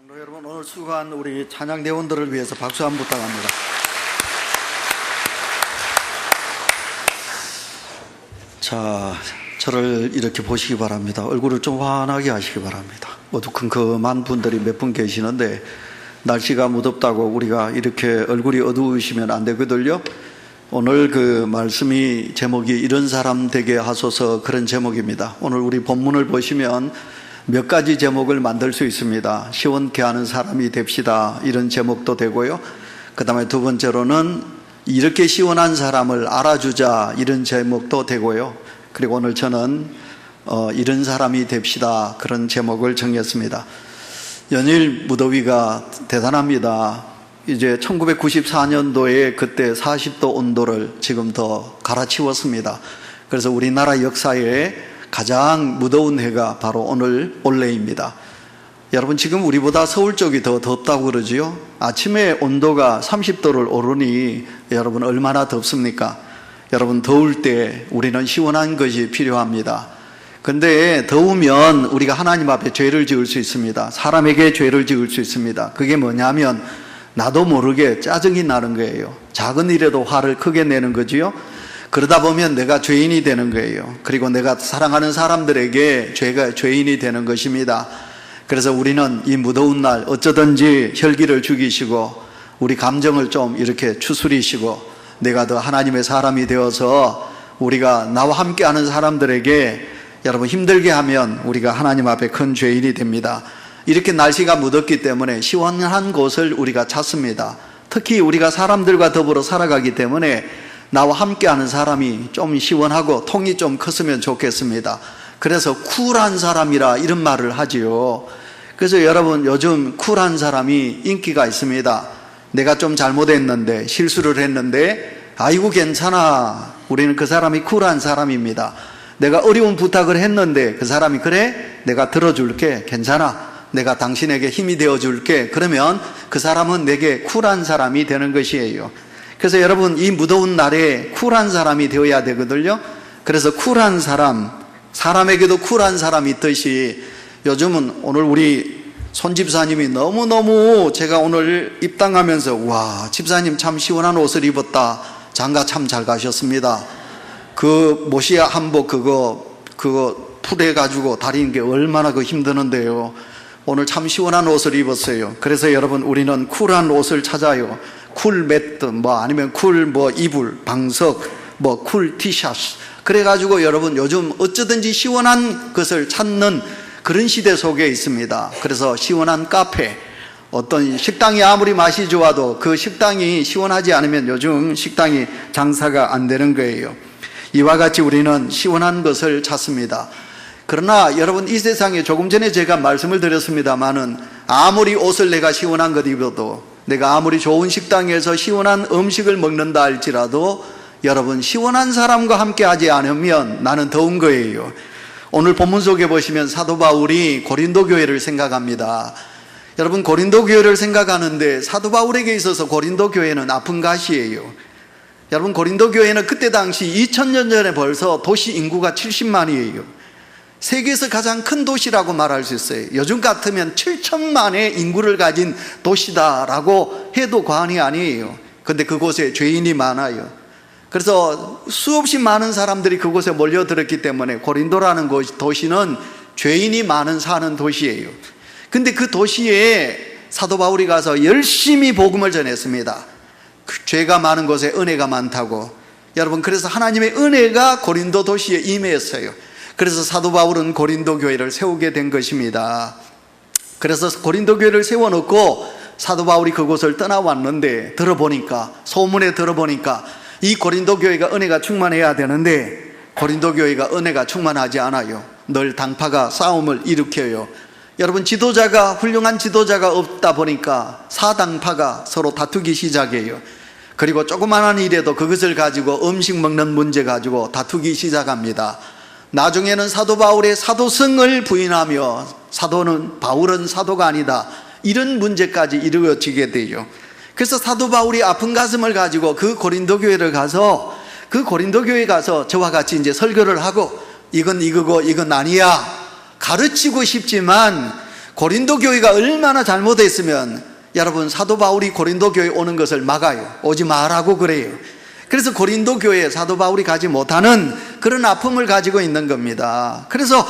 성도 여러분, 오늘 수고한 우리 찬양대원들을 위해서 박수 한번 부탁합니다. 자, 저를 이렇게 보시기 바랍니다. 얼굴을 좀 환하게 하시기 바랍니다. 어두컴컴한 분들이 몇 분 계시는데 날씨가 무덥다고 우리가 이렇게 얼굴이 어두우시면 안 되거든요. 오늘 그 말씀이 제목이 이런 사람 되게 하소서, 그런 제목입니다. 오늘 우리 본문을 보시면 몇 가지 제목을 만들 수 있습니다. 시원케 하는 사람이 됩시다, 이런 제목도 되고요. 그 다음에 두 번째로는 이렇게 시원한 사람을 알아주자, 이런 제목도 되고요. 그리고 오늘 저는 이런 사람이 됩시다, 그런 제목을 정했습니다. 연일 무더위가 대단합니다. 이제 1994년도에 그때 40도 온도를 지금 더 갈아치웠습니다. 그래서 우리나라 역사에 가장 무더운 해가 바로 오늘 올해입니다. 여러분, 지금 우리보다 서울 쪽이 더 덥다고 그러지요. 아침에 온도가 30도를 오르니 여러분 얼마나 덥습니까? 여러분, 더울 때 우리는 시원한 것이 필요합니다. 근데 더우면 우리가 하나님 앞에 죄를 지을 수 있습니다. 사람에게 죄를 지을 수 있습니다. 그게 뭐냐면 나도 모르게 짜증이 나는 거예요. 작은 일에도 화를 크게 내는 거지요. 그러다 보면 내가 죄인이 되는 거예요. 그리고 내가 사랑하는 사람들에게 죄인이 되는 것입니다. 그래서 우리는 이 무더운 날 어쩌든지 혈기를 죽이시고 우리 감정을 좀 이렇게 추스리시고 내가 더 하나님의 사람이 되어서 우리가 나와 함께하는 사람들에게 여러분 힘들게 하면 우리가 하나님 앞에 큰 죄인이 됩니다. 이렇게 날씨가 무덥기 때문에 시원한 곳을 우리가 찾습니다. 특히 우리가 사람들과 더불어 살아가기 때문에 나와 함께하는 사람이 좀 시원하고 통이 좀 컸으면 좋겠습니다. 그래서 쿨한 사람이라 이런 말을 하지요. 그래서 여러분, 요즘 쿨한 사람이 인기가 있습니다. 내가 좀 잘못했는데, 실수를 했는데 아이고 괜찮아, 우리는 그 사람이 쿨한 사람입니다. 내가 어려운 부탁을 했는데 그 사람이 그래, 내가 들어줄게, 괜찮아, 내가 당신에게 힘이 되어줄게, 그러면 그 사람은 내게 쿨한 사람이 되는 것이에요. 그래서 여러분, 이 무더운 날에 쿨한 사람이 되어야 되거든요. 그래서 쿨한 사람, 사람에게도 쿨한 사람이 있듯이 요즘은 오늘 우리 손 집사님이 너무너무 제가 오늘 입당하면서 와, 집사님 참 시원한 옷을 입었다, 장가 참 잘 가셨습니다. 그 모시아 한복 그거 풀해가지고 다리는 게 얼마나 그 힘드는데요. 오늘 참 시원한 옷을 입었어요. 그래서 여러분, 우리는 쿨한 옷을 찾아요. 쿨 매트, 아니면 쿨 이불, 방석, 쿨 티셔츠. 그래가지고 여러분, 요즘 어쩌든지 시원한 것을 찾는 그런 시대 속에 있습니다. 그래서 시원한 카페, 어떤 식당이 아무리 맛이 좋아도 그 식당이 시원하지 않으면 요즘 식당이 장사가 안 되는 거예요. 이와 같이 우리는 시원한 것을 찾습니다. 그러나 여러분, 이 세상에 조금 전에 제가 말씀을 드렸습니다마는 아무리 옷을 내가 시원한 것 입어도, 내가 아무리 좋은 식당에서 시원한 음식을 먹는다 할지라도 여러분, 시원한 사람과 함께 하지 않으면 나는 더운 거예요. 오늘 본문 속에 보시면 사도 바울이 고린도 교회를 생각합니다. 여러분, 고린도 교회를 생각하는데 사도 바울에게 있어서 고린도 교회는 아픈 가시예요. 여러분, 고린도 교회는 그때 당시 2000년 전에 벌써 도시 인구가 70만이에요. 세계에서 가장 큰 도시라고 말할 수 있어요. 요즘 같으면 7천만의 인구를 가진 도시다라고 해도 과언이 아니에요. 근데 그곳에 죄인이 많아요. 그래서 수없이 많은 사람들이 그곳에 몰려들었기 때문에 고린도라는 도시는 죄인이 많은 사는 도시예요. 근데 그 도시에 사도 바울이 가서 열심히 복음을 전했습니다. 죄가 많은 곳에 은혜가 많다고. 여러분, 그래서 하나님의 은혜가 고린도 도시에 임했어요. 그래서 사도 바울은 고린도 교회를 세우게 된 것입니다. 그래서 고린도 교회를 세워놓고 사도 바울이 그곳을 떠나왔는데, 소문에 들어보니까 이 고린도 교회가 은혜가 충만해야 되는데 고린도 교회가 은혜가 충만하지 않아요. 늘 당파가 싸움을 일으켜요. 여러분, 훌륭한 지도자가 없다 보니까 사당파가 서로 다투기 시작해요. 그리고 조그마한 일에도 그것을 가지고 음식 먹는 문제 가지고 다투기 시작합니다. 나중에는 사도 바울의 사도성을 부인하며 바울은 사도가 아니다, 이런 문제까지 이루어지게 되죠. 그래서 사도 바울이 아픈 가슴을 가지고 그 고린도 교회를 가서 저와 같이 이제 설교를 하고 이건 이거고 이건 아니야 가르치고 싶지만 고린도 교회가 얼마나 잘못했으면 여러분 사도 바울이 고린도 교회에 오는 것을 막아요. 오지 말라고 그래요. 그래서 고린도 교회에 사도 바울이 가지 못하는 그런 아픔을 가지고 있는 겁니다. 그래서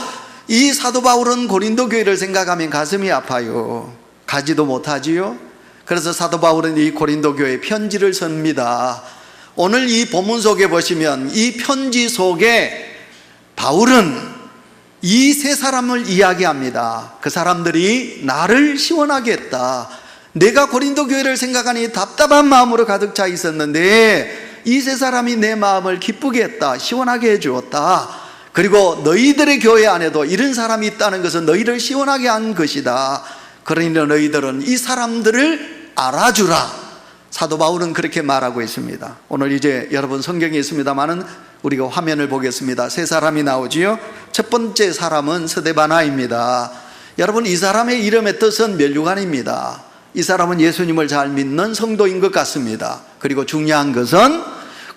이 사도 바울은 고린도 교회를 생각하면 가슴이 아파요. 가지도 못하지요. 그래서 사도 바울은 이 고린도 교회에 편지를 씁니다. 오늘 이 본문 속에 보시면 이 편지 속에 바울은 이 세 사람을 이야기합니다. 그 사람들이 나를 시원하게 했다. 내가 고린도 교회를 생각하니 답답한 마음으로 가득 차 있었는데 이 세 사람이 내 마음을 기쁘게 했다. 시원하게 해주었다. 그리고 너희들의 교회 안에도 이런 사람이 있다는 것은 너희를 시원하게 한 것이다. 그러니 너희들은 이 사람들을 알아주라. 사도 바울은 그렇게 말하고 있습니다. 오늘 이제 여러분 성경에 있습니다만은 우리가 화면을 보겠습니다. 세 사람이 나오지요. 첫 번째 사람은 스데바나입니다. 여러분 이 사람의 이름의 뜻은 면류관입니다. 이 사람은 예수님을 잘 믿는 성도인 것 같습니다. 그리고 중요한 것은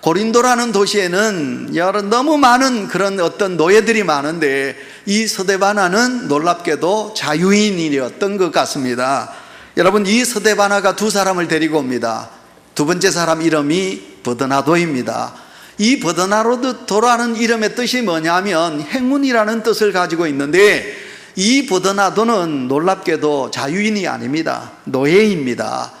고린도라는 도시에는 너무 많은 그런 어떤 노예들이 많은데 이 스데바나는 놀랍게도 자유인이었던 것 같습니다. 여러분 이 스데바나가 두 사람을 데리고 옵니다. 두 번째 사람 이름이 버드나도입니다. 이 버드나도라는 이름의 뜻이 뭐냐면 행운이라는 뜻을 가지고 있는데 이 버드나도는 놀랍게도 자유인이 아닙니다. 노예입니다.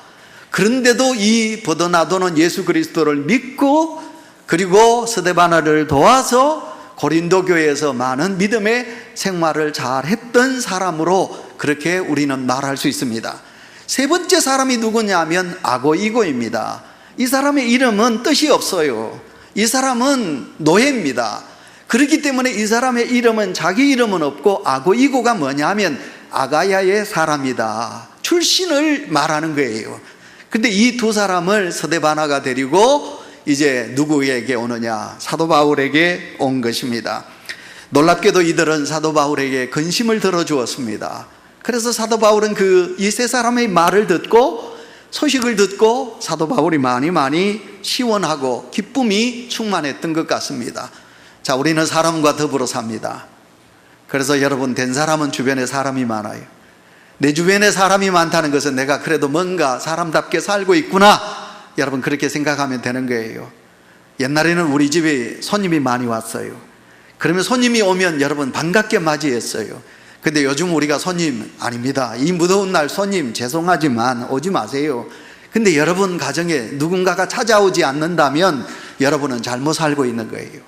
그런데도 이 버드나도는 예수 그리스도를 믿고 그리고 스데바나를 도와서 고린도 교회에서 많은 믿음의 생활을 잘 했던 사람으로 그렇게 우리는 말할 수 있습니다. 세 번째 사람이 누구냐면 아고이고입니다. 이 사람의 이름은 뜻이 없어요. 이 사람은 노예입니다. 그렇기 때문에 이 사람의 이름은 자기 이름은 없고 아고이고가 뭐냐면 아가야의 사람이다. 출신을 말하는 거예요. 근데 이 두 사람을 스데바나가 데리고 이제 누구에게 오느냐? 사도 바울에게 온 것입니다. 놀랍게도 이들은 사도 바울에게 근심을 들어주었습니다. 그래서 사도 바울은 이 세 사람의 말을 듣고 소식을 듣고 사도 바울이 많이 시원하고 기쁨이 충만했던 것 같습니다. 자, 우리는 사람과 더불어 삽니다. 그래서 여러분 된 사람은 주변에 사람이 많아요. 내 주변에 사람이 많다는 것은 내가 그래도 뭔가 사람답게 살고 있구나. 여러분 그렇게 생각하면 되는 거예요. 옛날에는 우리 집에 손님이 많이 왔어요. 그러면 손님이 오면 여러분 반갑게 맞이했어요. 근데 요즘 우리가 손님 아닙니다. 이 무더운 날 손님 죄송하지만 오지 마세요. 근데 여러분 가정에 누군가가 찾아오지 않는다면 여러분은 잘못 살고 있는 거예요.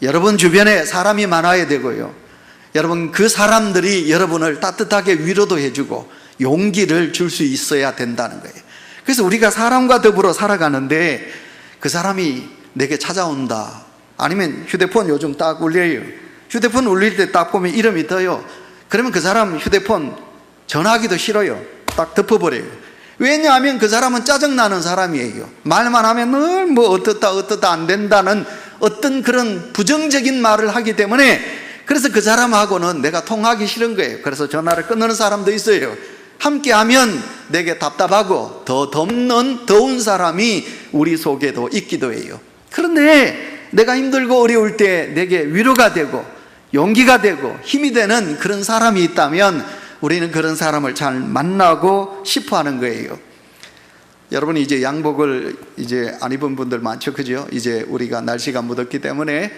여러분 주변에 사람이 많아야 되고요. 여러분 그 사람들이 여러분을 따뜻하게 위로도 해주고 용기를 줄 수 있어야 된다는 거예요. 그래서 우리가 사람과 더불어 살아가는데 그 사람이 내게 찾아온다. 아니면 휴대폰 요즘 딱 울려요. 휴대폰 울릴 때 딱 보면 이름이 떠요. 그러면 그 사람 휴대폰 전화하기도 싫어요. 딱 덮어버려요. 왜냐하면 그 사람은 짜증나는 사람이에요. 말만 하면 늘 뭐 어떻다 안 된다는 어떤 그런 부정적인 말을 하기 때문에 그래서 그 사람하고는 내가 통하기 싫은 거예요. 그래서 전화를 끊는 사람도 있어요. 함께하면 내게 답답하고 더 덥는 더운 사람이 우리 속에도 있기도 해요. 그런데 내가 힘들고 어려울 때 내게 위로가 되고 용기가 되고 힘이 되는 그런 사람이 있다면 우리는 그런 사람을 잘 만나고 싶어 하는 거예요. 여러분이 이제 양복을 이제 안 입은 분들 많죠, 그죠? 이제 우리가 날씨가 무덥기 때문에.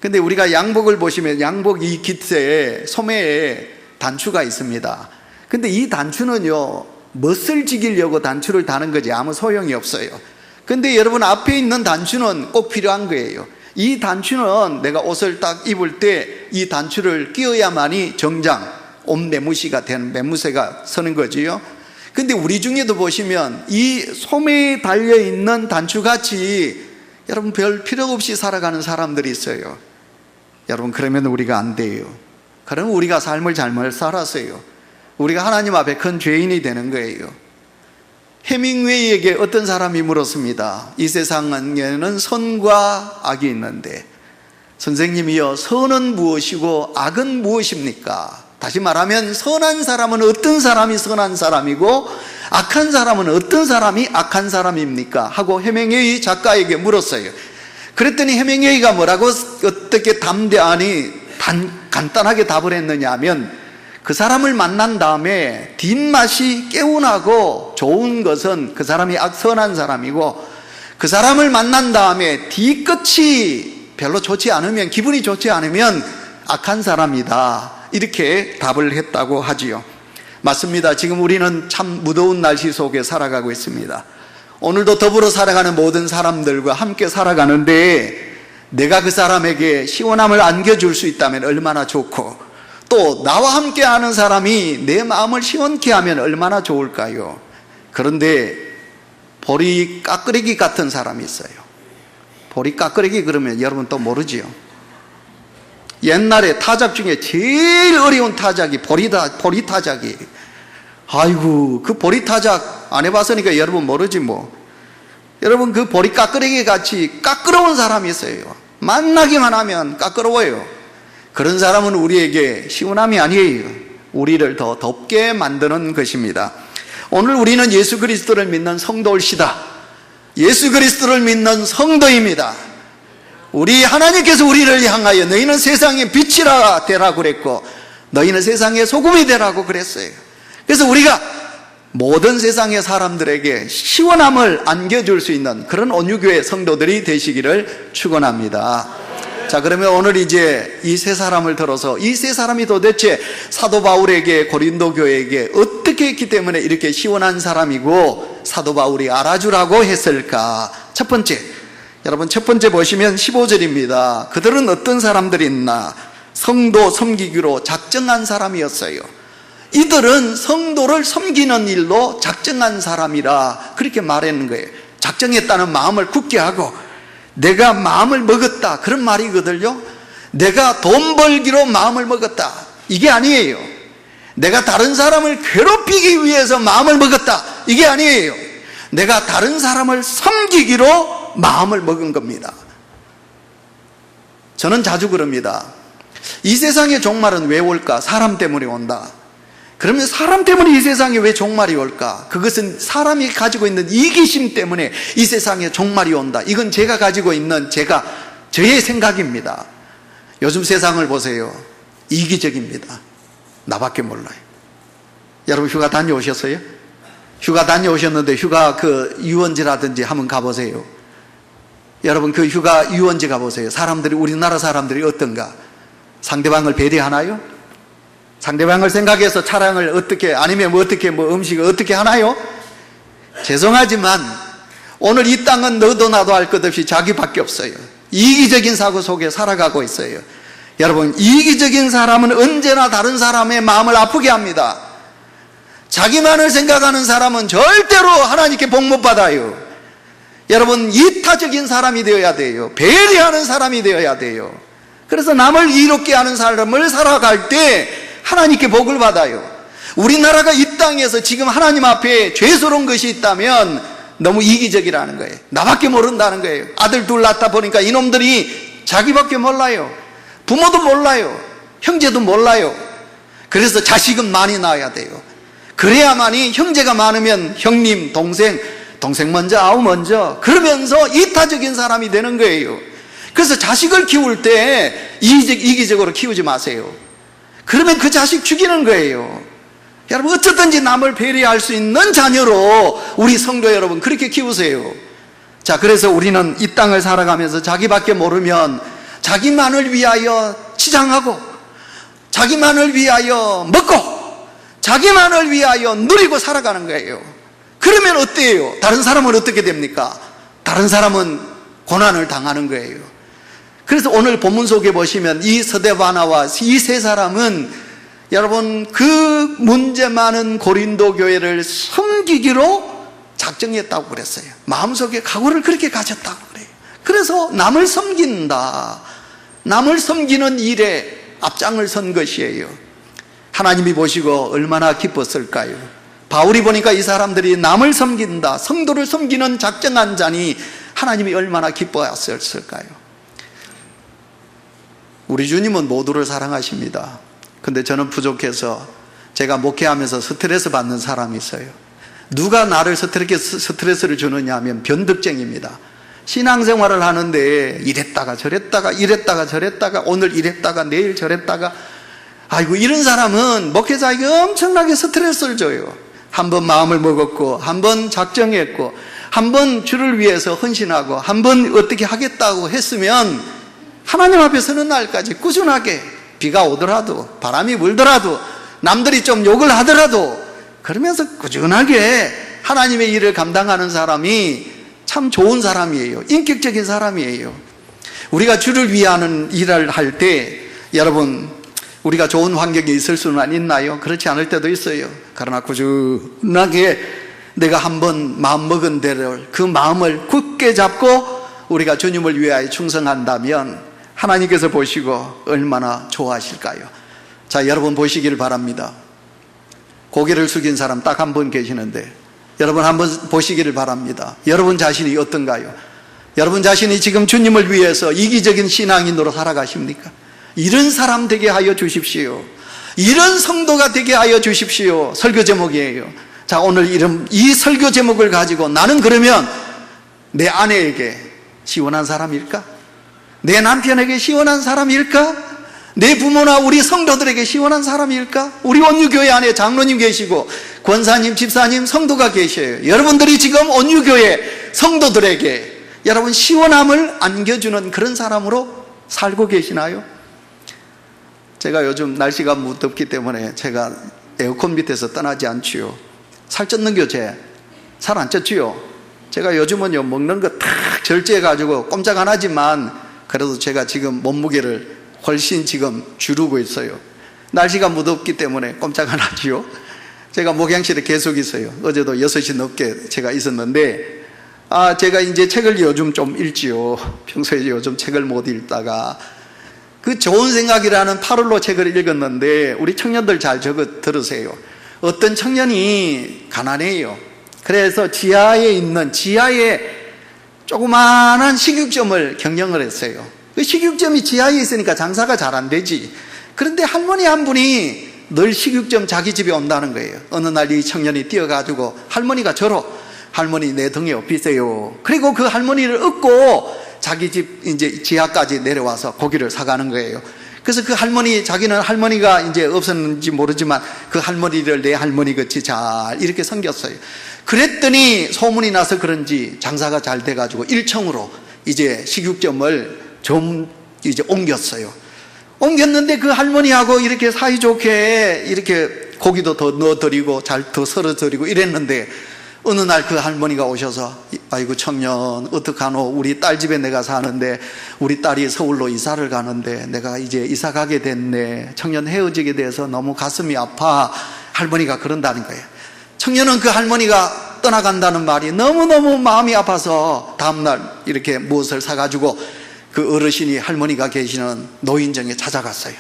근데 우리가 양복을 보시면 양복 이 깃에 소매에 단추가 있습니다. 근데 이 단추는요, 멋을 지기려고 단추를 다는 거지 아무 소용이 없어요. 근데 여러분 앞에 있는 단추는 꼭 필요한 거예요. 이 단추는 내가 옷을 딱 입을 때 이 단추를 끼워야만이 정장, 옷 매무새가 되는 매무새가 서는 거지요. 근데 우리 중에도 보시면 이 소매에 달려있는 단추같이 여러분 별 필요 없이 살아가는 사람들이 있어요. 여러분 그러면 우리가 안 돼요. 그러면 우리가 삶을 잘못 살았어요. 우리가 하나님 앞에 큰 죄인이 되는 거예요. 해밍웨이에게 어떤 사람이 물었습니다. 이 세상에는 선과 악이 있는데 선생님이여 선은 무엇이고 악은 무엇입니까? 다시 말하면 선한 사람은 어떤 사람이 선한 사람이고 악한 사람은 어떤 사람이 악한 사람입니까? 하고 해밍웨이 작가에게 물었어요. 그랬더니 해밍웨이가 뭐라고 어떻게 담대하니 간단하게 답을 했느냐 하면 그 사람을 만난 다음에 뒷맛이 개운하고 좋은 것은 그 사람이 선한 사람이고, 그 사람을 만난 다음에 뒤끝이 별로 좋지 않으면, 기분이 좋지 않으면 악한 사람이다, 이렇게 답을 했다고 하지요. 맞습니다. 지금 우리는 참 무더운 날씨 속에 살아가고 있습니다. 오늘도 더불어 살아가는 모든 사람들과 함께 살아가는데, 내가 그 사람에게 시원함을 안겨줄 수 있다면 얼마나 좋고, 또 나와 함께 하는 사람이 내 마음을 시원케 하면 얼마나 좋을까요? 그런데 보리 까끄레기 같은 사람이 있어요. 보리 까끄레기 그러면 여러분 또 모르지요? 옛날에 타작 중에 제일 어려운 타작이 보리 타작이. 아이고, 그 보리 타작 안 해봤으니까 여러분 모르지 뭐. 여러분, 그 보리 까끄레기 같이 까끄러운 사람이 있어요. 만나기만 하면 까끄러워요. 그런 사람은 우리에게 시원함이 아니에요. 우리를 더 덥게 만드는 것입니다. 오늘 우리는 예수 그리스도를 믿는 성도일시다. 예수 그리스도를 믿는 성도입니다. 우리 하나님께서 우리를 향하여 너희는 세상의 빛이라 되라고 그랬고, 너희는 세상의 소금이 되라고 그랬어요. 그래서 우리가 모든 세상의 사람들에게 시원함을 안겨줄 수 있는 그런 온유교회 성도들이 되시기를 축원합니다. 자, 그러면 오늘 이제 이 세 사람을 들어서 이 세 사람이 도대체 사도 바울에게, 고린도 교회에게 어떻게 했기 때문에 이렇게 시원한 사람이고 사도 바울이 알아주라고 했을까? 첫 번째, 여러분 첫 번째 보시면 15절입니다. 그들은 어떤 사람들이 있나? 성도 섬기기로 작정한 사람이었어요. 이들은 성도를 섬기는 일로 작정한 사람이라 그렇게 말하는 거예요. 작정했다는 마음을 굳게 하고, 내가 마음을 먹었다, 그런 말이거든요. 내가 돈 벌기로 마음을 먹었다, 이게 아니에요. 내가 다른 사람을 괴롭히기 위해서 마음을 먹었다, 이게 아니에요. 내가 다른 사람을 섬기기로 마음을 먹은 겁니다. 저는 자주 그럽니다. 이 세상에 종말은 왜 올까? 사람 때문에 온다. 그러면 사람 때문에 이 세상에 왜 종말이 올까? 그것은 사람이 가지고 있는 이기심 때문에 이 세상에 종말이 온다. 이건 제가 가지고 있는 저의 생각입니다. 요즘 세상을 보세요. 이기적입니다. 나밖에 몰라요. 여러분 휴가 다녀오셨어요? 휴가 다녀오셨는데 휴가 그 유원지라든지 한번 가보세요. 여러분 그 휴가 유원지 가보세요. 사람들이, 우리나라 사람들이 어떤가? 상대방을 배려하나요? 상대방을 생각해서 차량을 어떻게, 아니면 음식을 어떻게 하나요? 죄송하지만 오늘 이 땅은 너도 나도 할 것 없이 자기밖에 없어요. 이기적인 사고 속에 살아가고 있어요. 여러분, 이기적인 사람은 언제나 다른 사람의 마음을 아프게 합니다. 자기만을 생각하는 사람은 절대로 하나님께 복 못 받아요. 여러분, 이타적인 사람이 되어야 돼요. 배려하는 사람이 되어야 돼요. 그래서 남을 이롭게 하는 삶을 살아갈 때 하나님께 복을 받아요. 우리나라가 이 땅에서 지금 하나님 앞에 죄스러운 것이 있다면 너무 이기적이라는 거예요. 나밖에 모른다는 거예요. 아들 둘 낳다 보니까 이놈들이 자기밖에 몰라요. 부모도 몰라요. 형제도 몰라요. 그래서 자식은 많이 낳아야 돼요. 그래야만이, 형제가 많으면 형님, 동생 먼저, 아우 먼저, 그러면서 이타적인 사람이 되는 거예요. 그래서 자식을 키울 때 이기적으로 키우지 마세요. 그러면 그 자식 죽이는 거예요. 여러분, 어쨌든지 남을 배려할 수 있는 자녀로 우리 성도 여러분 그렇게 키우세요. 자, 그래서 우리는 이 땅을 살아가면서 자기밖에 모르면 자기만을 위하여 치장하고, 자기만을 위하여 먹고, 자기만을 위하여 누리고 살아가는 거예요. 그러면 어때요? 다른 사람은 어떻게 됩니까? 다른 사람은 고난을 당하는 거예요. 그래서 오늘 본문 속에 보시면 이 스데바나와 이 세 사람은 여러분 그 문제 많은 고린도 교회를 섬기기로 작정했다고 그랬어요. 마음속에 각오를 그렇게 가졌다고 그래요. 그래서 남을 섬긴다, 남을 섬기는 일에 앞장을 선 것이에요. 하나님이 보시고 얼마나 기뻤을까요? 바울이 보니까 이 사람들이 남을 섬긴다, 성도를 섬기는 작정한 자니 하나님이 얼마나 기뻐하셨을까요? 우리 주님은 모두를 사랑하십니다. 근데 저는 부족해서 제가 목회하면서 스트레스 받는 사람이 있어요. 누가 나를 스트레스를 주느냐 하면 변덕쟁입니다. 신앙생활을 하는데 이랬다가 저랬다가 오늘 이랬다가 내일 저랬다가 아이고, 이런 사람은 목회자에게 엄청나게 스트레스를 줘요. 한번 마음을 먹었고, 한번 작정했고, 한번 주를 위해서 헌신하고, 한번 어떻게 하겠다고 했으면 하나님 앞에 서는 날까지 꾸준하게 비가 오더라도, 바람이 불더라도, 남들이 좀 욕을 하더라도 그러면서 꾸준하게 하나님의 일을 감당하는 사람이 참 좋은 사람이에요. 인격적인 사람이에요. 우리가 주를 위하는 일을 할 때 여러분, 우리가 좋은 환경에 있을 수는 있나요? 그렇지 않을 때도 있어요. 그러나 꾸준하게 내가 한번 마음먹은 대로 그 마음을 굳게 잡고 우리가 주님을 위하여 충성한다면 하나님께서 보시고 얼마나 좋아하실까요? 자, 여러분 보시기를 바랍니다. 고개를 숙인 사람 딱 한 분 계시는데 여러분 한번 보시기를 바랍니다. 여러분 자신이 어떤가요? 여러분 자신이 지금 주님을 위해서 이기적인 신앙인으로 살아가십니까? 이런 사람 되게 하여 주십시오. 이런 성도가 되게 하여 주십시오. 설교 제목이에요. 자, 오늘 이 설교 제목을 가지고 나는 그러면 내 아내에게 시원한 사람일까? 내 남편에게 시원한 사람일까? 내 부모나 우리 성도들에게 시원한 사람일까? 우리 온유교회 안에 장로님 계시고 권사님, 집사님, 성도가 계셔요. 여러분들이 지금 온유교회 성도들에게 여러분 시원함을 안겨주는 그런 사람으로 살고 계시나요? 제가 요즘 날씨가 무덥기 때문에 제가 에어컨 밑에서 떠나지 않지요. 살쪘는 교체 살 안 쪘지요. 제가 요즘은요 먹는 거 탁 절제해가지고 꼼짝 안 하지만 그래도 제가 지금 몸무게를 훨씬 지금 줄이고 있어요. 날씨가 무덥기 때문에 꼼짝 안 하지요. 제가 목양실에 계속 있어요. 어제도 6시 넘게 제가 있었는데 제가 이제 책을 요즘 좀 읽지요. 평소에 요즘 책을 못 읽다가 그 좋은 생각이라는 8월로 책을 읽었는데 우리 청년들 잘 들으세요. 어떤 청년이 가난해요. 그래서 지하에 조그마한 식육점을 경영을 했어요. 그 식육점이 지하에 있으니까 장사가 잘 안 되지. 그런데 할머니 한 분이 늘 식육점 자기 집에 온다는 거예요. 어느 날 이 청년이 뛰어가지고 할머니가 할머니 내 등에 업히세요. 그리고 그 할머니를 업고 자기 집 이제 지하까지 내려와서 고기를 사가는 거예요. 그래서 그 자기는 할머니가 이제 없었는지 모르지만 그 할머니를 내 할머니 같이 잘 이렇게 섬겼어요. 그랬더니 소문이 나서 그런지 장사가 잘 돼가지고 1층으로 이제 식육점을 좀 이제 옮겼어요. 옮겼는데 그 할머니하고 이렇게 사이좋게 이렇게 고기도 더 넣어드리고 잘 더 썰어드리고 이랬는데 어느 날 그 할머니가 오셔서 아이고 청년 어떡하노, 우리 딸 집에 내가 사는데 우리 딸이 서울로 이사를 가는데 내가 이제 이사 가게 됐네, 청년 헤어지게 돼서 너무 가슴이 아파. 할머니가 그런다는 거예요. 청년은 그 할머니가 떠나간다는 말이 너무너무 마음이 아파서 다음날 이렇게 무엇을 사가지고 그 어르신이 할머니가 계시는 노인정에 찾아갔어요.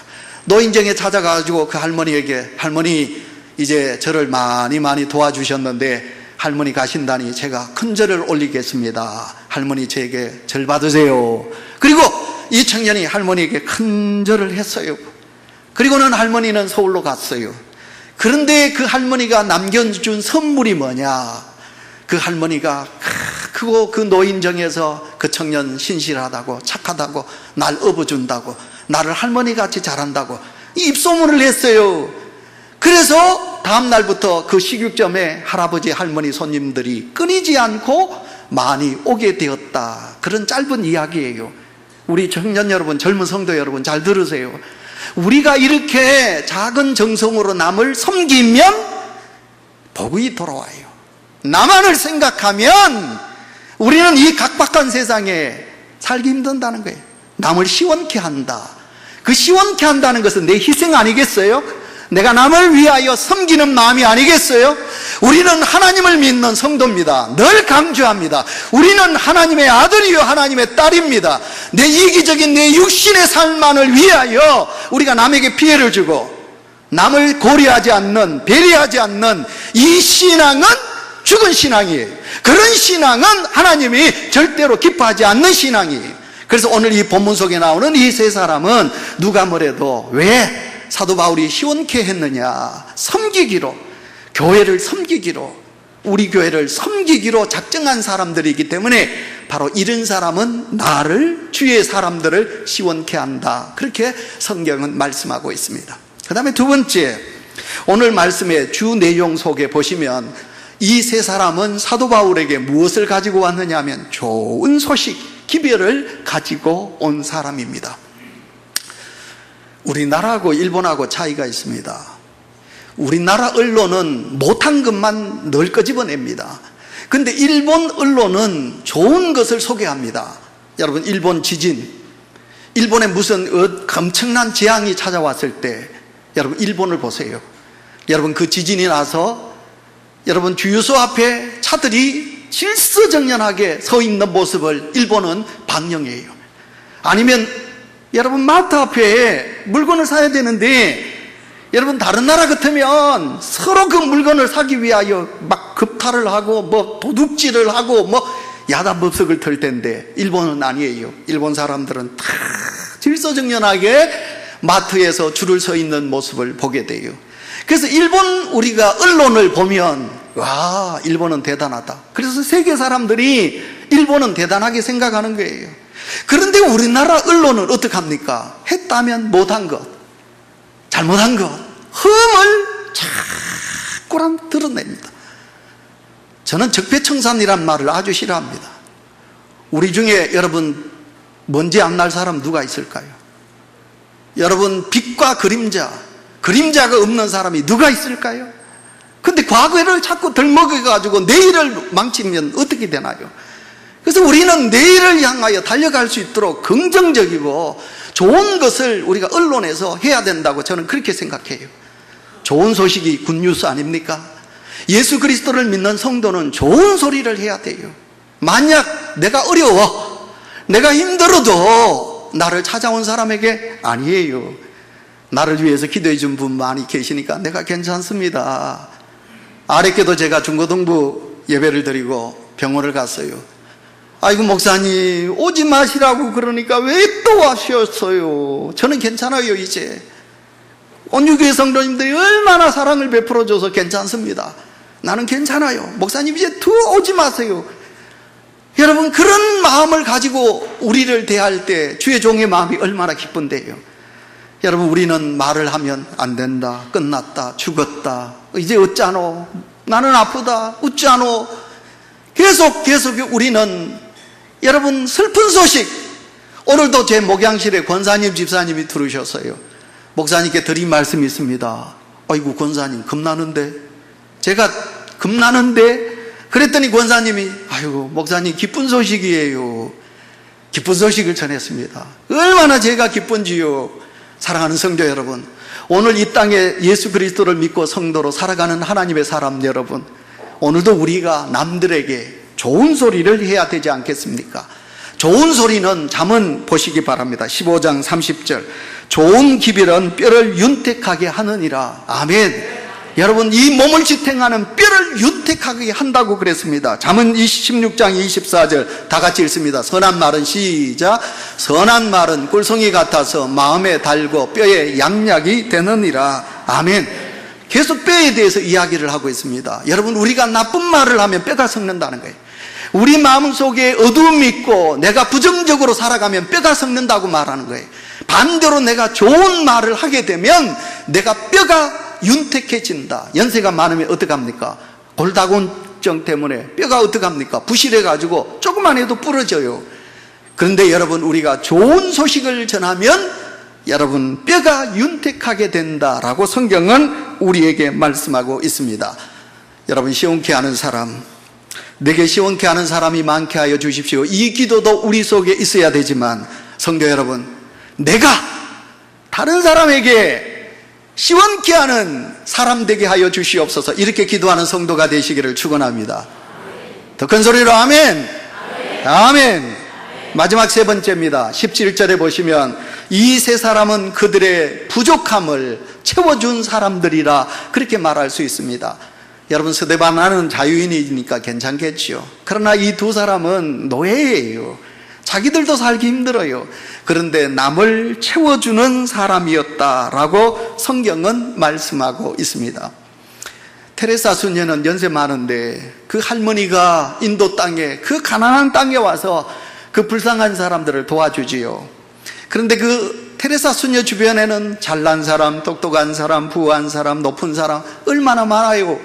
노인정에 찾아가지고 그 할머니에게 할머니 이제 저를 많이 도와주셨는데 할머니 가신다니 제가 큰 절을 올리겠습니다. 할머니 저에게 절 받으세요. 그리고 이 청년이 할머니에게 큰 절을 했어요. 그리고는 할머니는 서울로 갔어요. 그런데 그 할머니가 남겨준 선물이 뭐냐? 그 할머니가 크고 그 노인정에서 그 청년 신실하다고 착하다고 날 업어준다고 나를 할머니같이 잘한다고 입소문을 했어요. 그래서 다음 날부터 그 식육점에 할아버지 할머니 손님들이 끊이지 않고 많이 오게 되었다. 그런 짧은 이야기예요. 우리 청년 여러분, 젊은 성도 여러분 잘 들으세요. 우리가 이렇게 작은 정성으로 남을 섬기면 복이 돌아와요. 나만을 생각하면 우리는 이 각박한 세상에 살기 힘든다는 거예요. 남을 시원케 한다. 그 시원케 한다는 것은 내 희생 아니겠어요? 내가 남을 위하여 섬기는 마음이 아니겠어요? 우리는 하나님을 믿는 성도입니다. 늘 강조합니다. 우리는 하나님의 아들이요 하나님의 딸입니다. 내 이기적인 내 육신의 삶만을 위하여 우리가 남에게 피해를 주고 남을 고려하지 않는, 배려하지 않는 이 신앙은 죽은 신앙이에요. 그런 신앙은 하나님이 절대로 기뻐하지 않는 신앙이에요. 그래서 오늘 이 본문 속에 나오는 이 세 사람은 누가 뭐래도 왜 사도 바울이 시원케 했느냐? 섬기기로, 교회를 섬기기로, 우리 교회를 섬기기로 작정한 사람들이기 때문에 바로 이런 사람은 나를, 주의 사람들을 시원케 한다. 그렇게 성경은 말씀하고 있습니다. 그 다음에 두 번째, 오늘 말씀의 주 내용 속에 보시면 이 세 사람은 사도 바울에게 무엇을 가지고 왔느냐 하면 좋은 소식, 기별을 가지고 온 사람입니다. 우리나라하고 일본하고 차이가 있습니다. 우리나라 언론은 못한 것만 늘 끄집어냅니다. 근데 일본 언론은 좋은 것을 소개합니다. 여러분, 일본 지진, 일본에 무슨 엄청난 재앙이 찾아왔을 때 여러분 일본을 보세요. 여러분 그 지진이 나서 여러분 주유소 앞에 차들이 질서정연하게 서 있는 모습을 일본은 방영해요. 아니면 여러분 마트 앞에 물건을 사야 되는데 여러분 다른 나라 같으면 서로 그 물건을 사기 위하여 막 급탈을 하고 뭐 도둑질을 하고 뭐 야단법석을 털 텐데 일본은 아니에요. 일본 사람들은 다 질서정연하게 마트에서 줄을 서 있는 모습을 보게 돼요. 그래서 일본 우리가 언론을 보면 와, 일본은 대단하다. 그래서 세계 사람들이 일본은 대단하게 생각하는 거예요. 그런데 우리나라 언론은 어떻게 합니까? 했다면 못한 것, 잘못한 것, 흠을 자꾸랑 드러냅니다. 저는 적폐청산이란 말을 아주 싫어합니다. 우리 중에 여러분 먼지 안 날 사람 누가 있을까요? 여러분 빛과 그림자가 없는 사람이 누가 있을까요? 근데 과거를 자꾸 덜먹여가지고 내일을 망치면 어떻게 되나요? 그래서 우리는 내일을 향하여 달려갈 수 있도록 긍정적이고 좋은 것을 우리가 언론에서 해야 된다고 저는 그렇게 생각해요. 좋은 소식이 굿뉴스 아닙니까? 예수 그리스도를 믿는 성도는 좋은 소리를 해야 돼요. 만약 내가 어려워, 내가 힘들어도 나를 찾아온 사람에게 아니에요, 나를 위해서 기도해 준 분 많이 계시니까 내가 괜찮습니다. 아랫께도 제가 중고등부 예배를 드리고 병원을 갔어요. 아이고 목사님 오지 마시라고 그러니까 왜 또 하셨어요? 저는 괜찮아요. 이제 온유교회 성도님들이 얼마나 사랑을 베풀어줘서 괜찮습니다. 나는 괜찮아요. 목사님 이제 더 오지 마세요. 여러분 그런 마음을 가지고 우리를 대할 때 주의 종의 마음이 얼마나 기쁜데요. 여러분 우리는 말을 하면 안 된다, 끝났다, 죽었다, 이제 어쩌노, 나는 아프다, 웃자노, 계속 우리는 여러분 슬픈 소식. 오늘도 제 목양실에 권사님 집사님이 들으셨어요. 목사님께 드린 말씀이 있습니다. 아이고 권사님 겁나는데, 제가 겁나는데 그랬더니 권사님이 아이고 목사님 기쁜 소식이에요. 기쁜 소식을 전했습니다. 얼마나 제가 기쁜지요. 사랑하는 성도 여러분, 오늘 이 땅에 예수 그리스도를 믿고 성도로 살아가는 하나님의 사람 여러분, 오늘도 우리가 남들에게 좋은 소리를 해야 되지 않겠습니까? 좋은 소리는 잠언 보시기 바랍니다. 15장 30절, 좋은 기별은 뼈를 윤택하게 하느니라. 아멘. 여러분 이 몸을 지탱하는 뼈를 윤택하게 한다고 그랬습니다. 잠언 16장 24절 다 같이 읽습니다. 선한 말은 시작. 선한 말은 꿀송이 같아서 마음에 달고 뼈에 양약이 되느니라. 아멘. 계속 뼈에 대해서 이야기를 하고 있습니다. 여러분 우리가 나쁜 말을 하면 뼈가 썩는다는 거예요. 우리 마음속에 어두움이 있고 내가 부정적으로 살아가면 뼈가 썩는다고 말하는 거예요. 반대로 내가 좋은 말을 하게 되면 내가 뼈가 윤택해진다. 연세가 많으면 어떡합니까? 골다공증 때문에 뼈가 어떡합니까? 부실해가지고 조금만 해도 부러져요. 그런데 여러분 우리가 좋은 소식을 전하면 여러분 뼈가 윤택하게 된다라고 성경은 우리에게 말씀하고 있습니다. 여러분 시원케 하는 사람, 내게 시원케 하는 사람이 많게 하여 주십시오. 이 기도도 우리 속에 있어야 되지만 성도 여러분, 내가 다른 사람에게 시원케 하는 사람 되게 하여 주시옵소서. 이렇게 기도하는 성도가 되시기를 축원합니다. 더 큰 소리로 아멘. 아멘. 마지막 세 번째입니다. 17절에 보시면 이 세 사람은 그들의 부족함을 채워준 사람들이라 그렇게 말할 수 있습니다. 여러분 스데반나는 자유인이니까 괜찮겠지요. 그러나 이 두 사람은 노예예요. 자기들도 살기 힘들어요. 그런데 남을 채워주는 사람이었다라고 성경은 말씀하고 있습니다. 테레사 수녀는 연세 많은데 그 할머니가 인도 땅에, 그 가난한 땅에 와서 그 불쌍한 사람들을 도와주지요. 그런데 그 테레사 수녀 주변에는 잘난 사람, 똑똑한 사람, 부한 사람, 높은 사람 얼마나 많아요.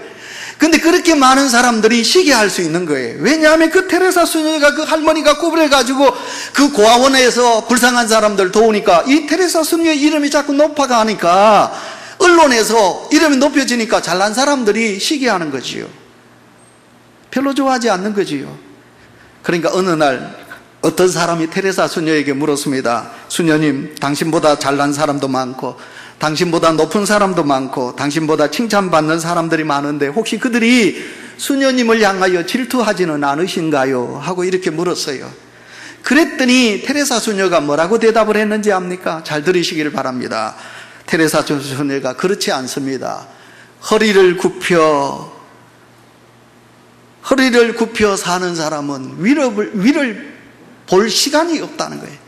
근데 그렇게 많은 사람들이 시기할 수 있는 거예요. 왜냐하면 그 테레사 수녀가 그 할머니가 구부려가지고 그 고아원에서 불쌍한 사람들 도우니까 이 테레사 수녀의 이름이 자꾸 높아가니까 언론에서 이름이 높여지니까 잘난 사람들이 시기하는 거지요. 별로 좋아하지 않는 거지요. 그러니까 어느 날 어떤 사람이 테레사 수녀에게 물었습니다. 수녀님, 당신보다 잘난 사람도 많고 당신보다 높은 사람도 많고 당신보다 칭찬받는 사람들이 많은데 혹시 그들이 수녀님을 향하여 질투하지는 않으신가요? 하고 이렇게 물었어요. 그랬더니 테레사 수녀가 뭐라고 대답을 했는지 압니까? 잘 들으시기를 바랍니다. 테레사 수녀가 그렇지 않습니다. 허리를 굽혀 사는 사람은 위를 볼 시간이 없다는 거예요.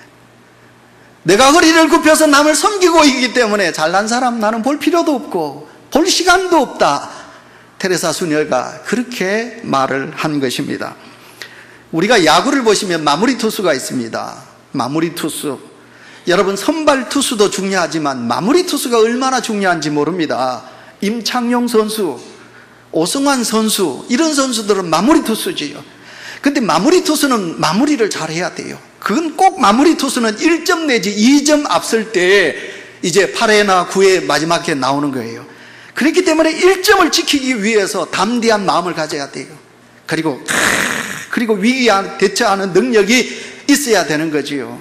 내가 허리를 굽혀서 남을 섬기고 있기 때문에 잘난 사람 나는 볼 필요도 없고 볼 시간도 없다. 테레사 수녀가 그렇게 말을 한 것입니다. 우리가 야구를 보시면 마무리 투수가 있습니다. 마무리 투수. 여러분, 선발 투수도 중요하지만 마무리 투수가 얼마나 중요한지 모릅니다. 임창용 선수, 오승환 선수, 이런 선수들은 마무리 투수지요. 근데 마무리 투수는 마무리를 잘 해야 돼요. 그건 꼭 마무리 투수는 1점 내지 2점 앞설 때 이제 8회나 9회 마지막에 나오는 거예요. 그렇기 때문에 1점을 지키기 위해서 담대한 마음을 가져야 돼요. 그리고 위기에 대처하는 능력이 있어야 되는 거지요.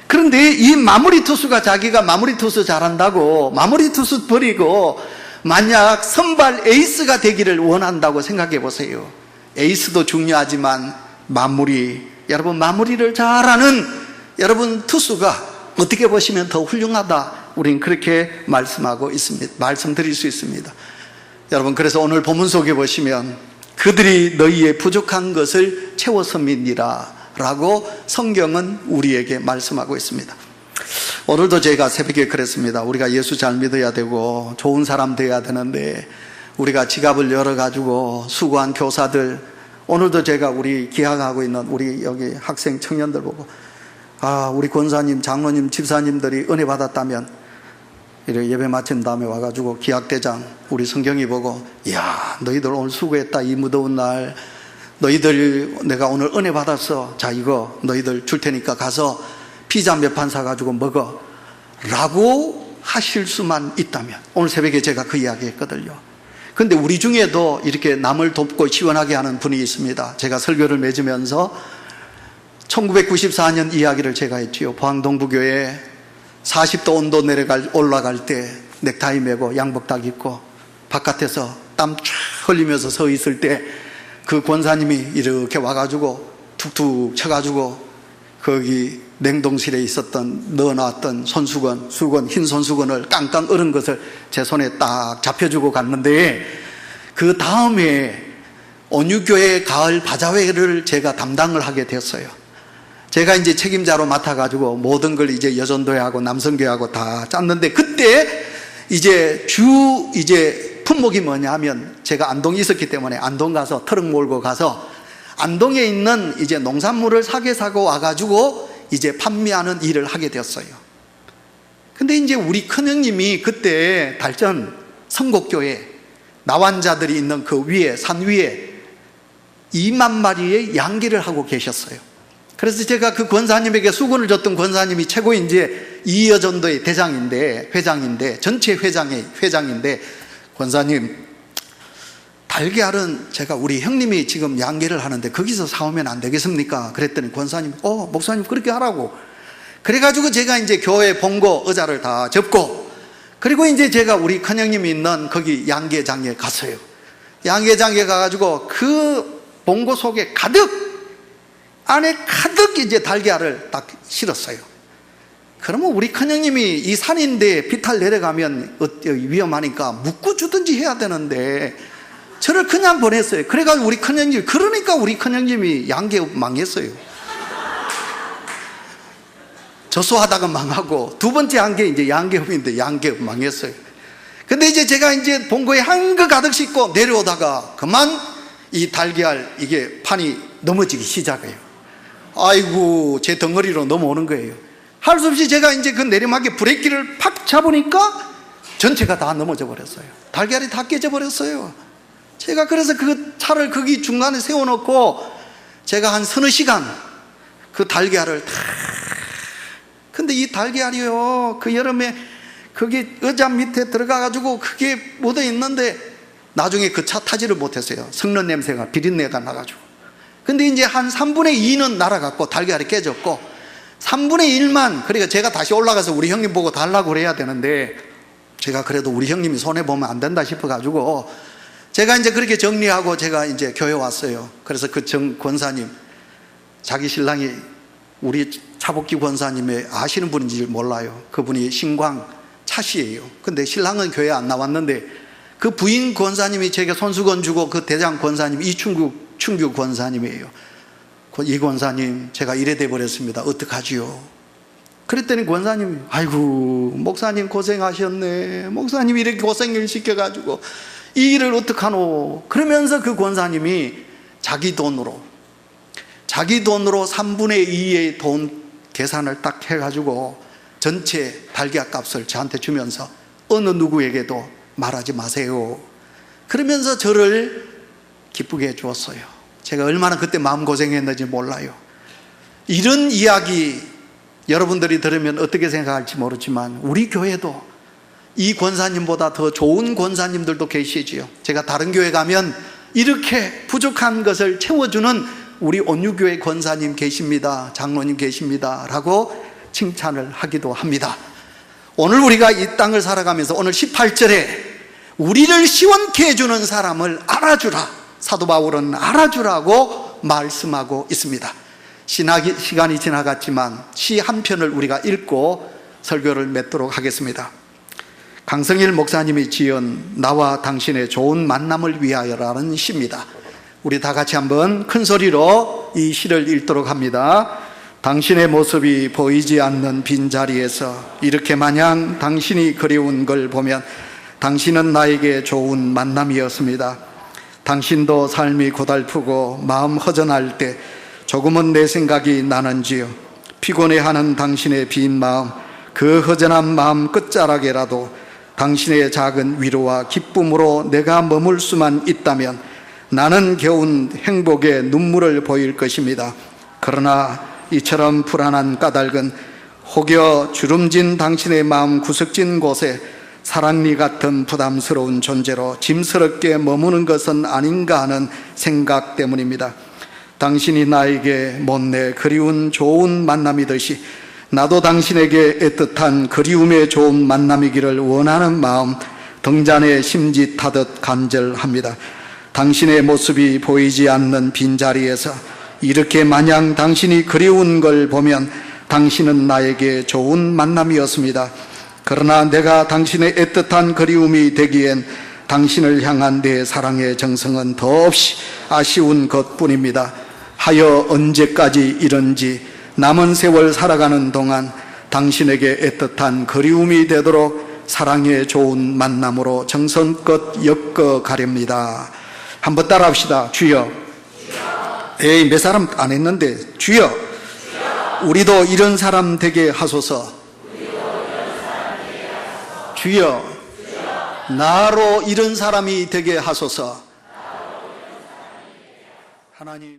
그런데 이 마무리 투수가 자기가 마무리 투수 잘한다고 마무리 투수 버리고 만약 선발 에이스가 되기를 원한다고 생각해 보세요. 에이스도 중요하지만 여러분 마무리를 잘하는 여러분 투수가 어떻게 보시면 더 훌륭하다. 우린 그렇게 말씀드릴 수 있습니다. 여러분, 그래서 오늘 본문 속에 보시면 그들이 너희의 부족한 것을 채웠음이니라 라고 성경은 우리에게 말씀하고 있습니다. 오늘도 제가 새벽에 그랬습니다. 우리가 예수 잘 믿어야 되고 좋은 사람 되어야 되는데 우리가 지갑을 열어가지고 수고한 교사들, 오늘도 제가 우리 기학하고 있는 우리 여기 학생 청년들 보고 우리 권사님, 장로님, 집사님들이 은혜 받았다면 이렇게 예배 마친 다음에 와가지고 기학대장 우리 성경이 보고 너희들 오늘 수고했다. 이 무더운 날 너희들 내가 오늘 은혜 받았어. 자, 이거 너희들 줄 테니까 가서 피자 몇 판 사가지고 먹어 라고 하실 수만 있다면, 오늘 새벽에 제가 그 이야기 했거든요. 근데 우리 중에도 이렇게 남을 돕고 지원하게 하는 분이 있습니다. 제가 설교를 맺으면서 1994년 이야기를 제가 했지요. 포항동부교회 40도 온도 올라갈 때 넥타이 메고 양복 딱 입고 바깥에서 땀 쫙 흘리면서 서 있을 때 그 권사님이 이렇게 와가지고 툭툭 쳐가지고 거기 냉동실에 넣어놨던 흰 손수건을 깡깡 얼은 것을 제 손에 딱 잡혀주고 갔는데, 그 다음에 온유교회 가을 바자회를 제가 담당을 하게 됐어요. 제가 이제 책임자로 맡아가지고 모든 걸 이제 여전도회하고 남성교회하고 다 짰는데, 그때 이제 품목이 뭐냐면, 제가 안동에 있었기 때문에 안동 가서 트럭 몰고 가서 안동에 있는 이제 농산물을 사고 와가지고 이제 판매하는 일을 하게 되었어요. 근데 이제 우리 큰형님이 그때 달전 성곡교회 나환자들이 있는 그 위에, 산 위에 2만 마리의 양기를 하고 계셨어요. 그래서 제가 그 권사님에게 수건을 줬던 권사님이 최고 이제 이여전도의 회장인데 전체 회장인데, 권사님, 달걀은 제가 우리 형님이 지금 양계를 하는데 거기서 사오면 안 되겠습니까? 그랬더니 권사님, 목사님 그렇게 하라고. 그래가지고 제가 이제 교회 본고 의자를 다 접고, 그리고 이제 제가 우리 큰형님이 있는 거기 양계장에 갔어요. 양계장에 가가지고 그 본고 속에 안에 가득 이제 달걀을 딱 실었어요. 그러면 우리 큰형님이 이 산인데 비탈 내려가면 위험하니까 묶어 주든지 해야 되는데 저를 그냥 보냈어요. 그래가지고 우리 큰형님이 양계업 망했어요. 저수하다가 망하고, 두 번째 이제 양계업인데 양계업 망했어요. 근데 이제 제가 이제 본거에 한거 가득 싣고 내려오다가 그만 이 달걀 이게 판이 넘어지기 시작해요. 아이고, 제 덩어리로 넘어오는 거예요. 할 수 없이 제가 이제 그 내리막에 브레이크를 팍 잡으니까 전체가 다 넘어져 버렸어요. 달걀이 다 깨져 버렸어요. 제가 그래서 그 차를 거기 중간에 세워놓고 제가 한 서너 시간 그 달걀을 다, 근데 이 달걀이요, 그 여름에 거기 의자 밑에 들어가가지고 그게 묻어 있는데 나중에 그 차 타지를 못했어요. 썩는 냄새가, 비린내가 나가지고. 근데 이제 한 3분의 2는 날아갔고 달걀이 깨졌고 3분의 1만, 그러니까 제가 다시 올라가서 우리 형님 보고 달라고 그래야 되는데 제가 그래도 우리 형님이 손해보면 안 된다 싶어가지고 제가 이제 그렇게 정리하고 제가 이제 교회 왔어요. 그래서 그 권사님, 자기 신랑이 우리 차복기 권사님의 아시는 분인지 몰라요. 그분이 신광 차씨예요. 근데 신랑은 교회 안 나왔는데 그 부인 권사님이 제게 손수건 주고 그 대장 권사님 이충규 권사님이에요. 이 권사님, 제가 이래 돼 버렸습니다. 어떡하지요? 그랬더니 권사님이, 아이고 목사님 고생하셨네. 목사님이 이렇게 고생을 시켜가지고 이 일을 어떡하노? 그러면서 그 권사님이 자기 돈으로 3분의 2의 돈 계산을 딱 해가지고 전체 달걀 값을 저한테 주면서 어느 누구에게도 말하지 마세요. 그러면서 저를 기쁘게 해주었어요. 제가 얼마나 그때 마음고생했는지 몰라요. 이런 이야기 여러분들이 들으면 어떻게 생각할지 모르지만 우리 교회도 이 권사님보다 더 좋은 권사님들도 계시지요. 제가 다른 교회 가면 이렇게 부족한 것을 채워주는 우리 온유교회 권사님 계십니다, 장로님 계십니다 라고 칭찬을 하기도 합니다. 오늘 우리가 이 땅을 살아가면서 오늘 18절에 우리를 시원케 해주는 사람을 알아주라, 사도 바울은 알아주라고 말씀하고 있습니다. 시간이 지나갔지만 시 한 편을 우리가 읽고 설교를 맺도록 하겠습니다. 강성일 목사님이 지은 나와 당신의 좋은 만남을 위하여라는 시입니다. 우리 다 같이 한번 큰 소리로 이 시를 읽도록 합니다. 당신의 모습이 보이지 않는 빈자리에서 이렇게 마냥 당신이 그리운 걸 보면 당신은 나에게 좋은 만남이었습니다. 당신도 삶이 고달프고 마음 허전할 때 조금은 내 생각이 나는지요. 피곤해하는 당신의 빈 마음, 그 허전한 마음 끝자락에라도 당신의 작은 위로와 기쁨으로 내가 머물 수만 있다면 나는 겨우 행복의 눈물을 보일 것입니다. 그러나 이처럼 불안한 까닭은 혹여 주름진 당신의 마음 구석진 곳에 사랑니 같은 부담스러운 존재로 짐스럽게 머무는 것은 아닌가 하는 생각 때문입니다. 당신이 나에게 못내 그리운 좋은 만남이듯이 나도 당신에게 애틋한 그리움의 좋은 만남이기를 원하는 마음 등잔에 심짓하듯 간절합니다. 당신의 모습이 보이지 않는 빈자리에서 이렇게 마냥 당신이 그리운 걸 보면 당신은 나에게 좋은 만남이었습니다. 그러나 내가 당신의 애틋한 그리움이 되기엔 당신을 향한 내 사랑의 정성은 더없이 아쉬운 것뿐입니다. 하여 언제까지 이런지 남은 세월 살아가는 동안 당신에게 애틋한 그리움이 되도록 사랑의 좋은 만남으로 정성껏 엮어가렵니다. 한번 따라합시다. 주여. 에이, 몇 사람 안 했는데. 주여. 우리도 이런 사람 되게 하소서. 주여. 나로 이런 사람이 되게 하소서. 하나님.